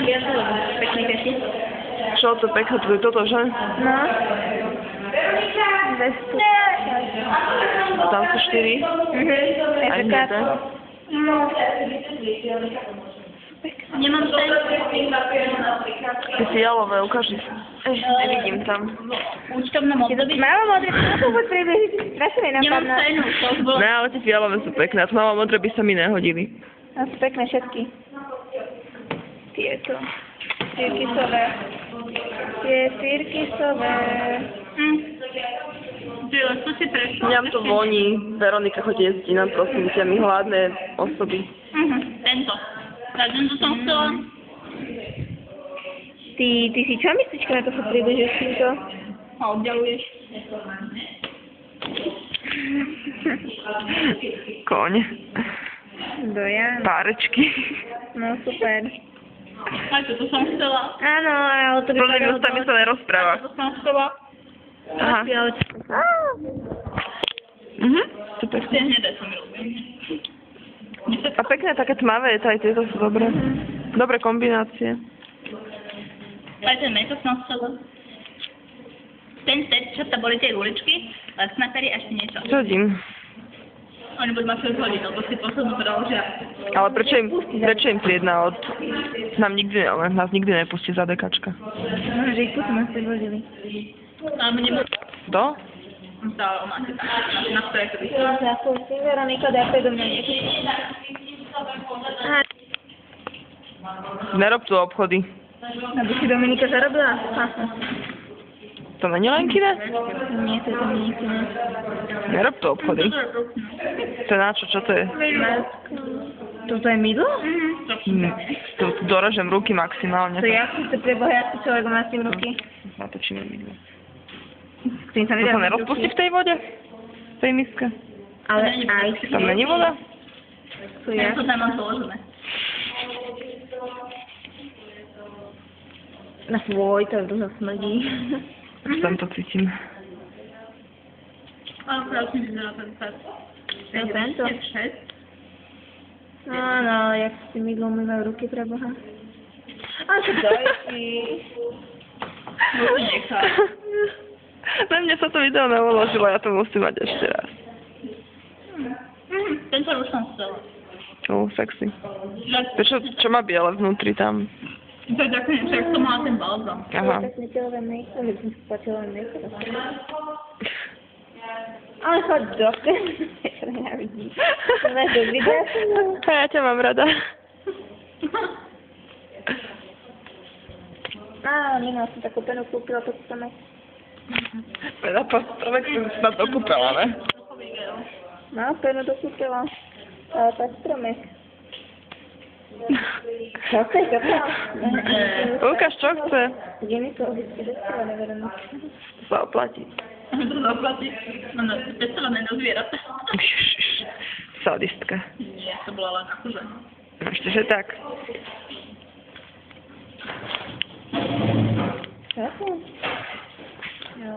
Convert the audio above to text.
Pekné keci. Čo to pekné, to je toto, že? No. Vespu. A tam sú 4. Aj hneté. No. Nemám ten. Ty fialové, ukáži. Nevidím tam. Účtovnom období. Málo modré, to vôbec priebehy, strašne nenapadná. Nemám cenu, to bolo. Ne, ale tie fialové sú pekné. A tmavo modré by sa mi nehodili. A sú pekné všetky. Tieto. Tyrkysové. Tie tyrkysové. To si prešlo. Mňam to voní. Veronika, chodí jesť nám, prosím ťa, my hladné osoby. Tento. Tak tento som chcela. Ty si čo myslíš, keď na to sa približuješ týmto? A oddialuješ. Koň. Dojan. Párečky. No super. Aj toto som chcela. Áno, ale to by Pozrime, sa mi sa nerozpráva. To som chcela. Aha. To pekné. Tie hnedé som robím. A pekné také tmavé, aj tieto sú dobré. Dobré kombinácie. Aj ten make-up som chcela. Ten set, čo to boli tie guličky, snapery a ešte niečo. Čo hodím? Oni budú mať 6 hodín, lebo si poslednú preložia. Ale prečo im triedna od... Nás nikdy nepustí za dekačka. No, že ich potom asi vložili. Ale mne nebudú... To? To máte tam, na ktoré to by som. Ďakujem, Veronika, ďakujem do mňa niečo. Nerob tu obchody. Aby si Dominika zarobila? To není Lenkine? Nie, to je Dominikine. Nerob tu obchody. To je na čo? Čo to je? Toto je mydlo? To doražem ruky maximálne. To ja si to preboha, ja si človek má s tým ruky. Natočíme mydlo. To sa nerozpustí v tej vode? V tej miske? Ale aj... Tam není voda? To ja. To tam mám položené. Na svoj, to už smrdí. Už tam to cítim. Ale pravdne vyzerá ten set. Je tento? Áno, jak si mydlom myvajú ruky pre Boha. Ale čo dojsi? Nechá. Na mne sa to video neuložilo, ja to musím mať ešte raz. Tento už som chcela. Sexy. Čo má biele vnútri tam? To je také niečo, jak to má ten balzam. Aha. Ale choď do to nenávidí. Máš do videa? A ja ťa mám rada. Nemá som takú penu kúpila pod stromek. Pena pod stromek som snad dokúpela, ne? No, penu dokúpila. Ale pod stromek. Čo chceš, Lukáš, čo chce? Kde mi to vždycky dostala, neverím. To sa oplatí. To sa oplatí? No, dostala na zvieratá. Sadistka. Nie, to bola len akože. No ešte, že tak. Čo? Jo.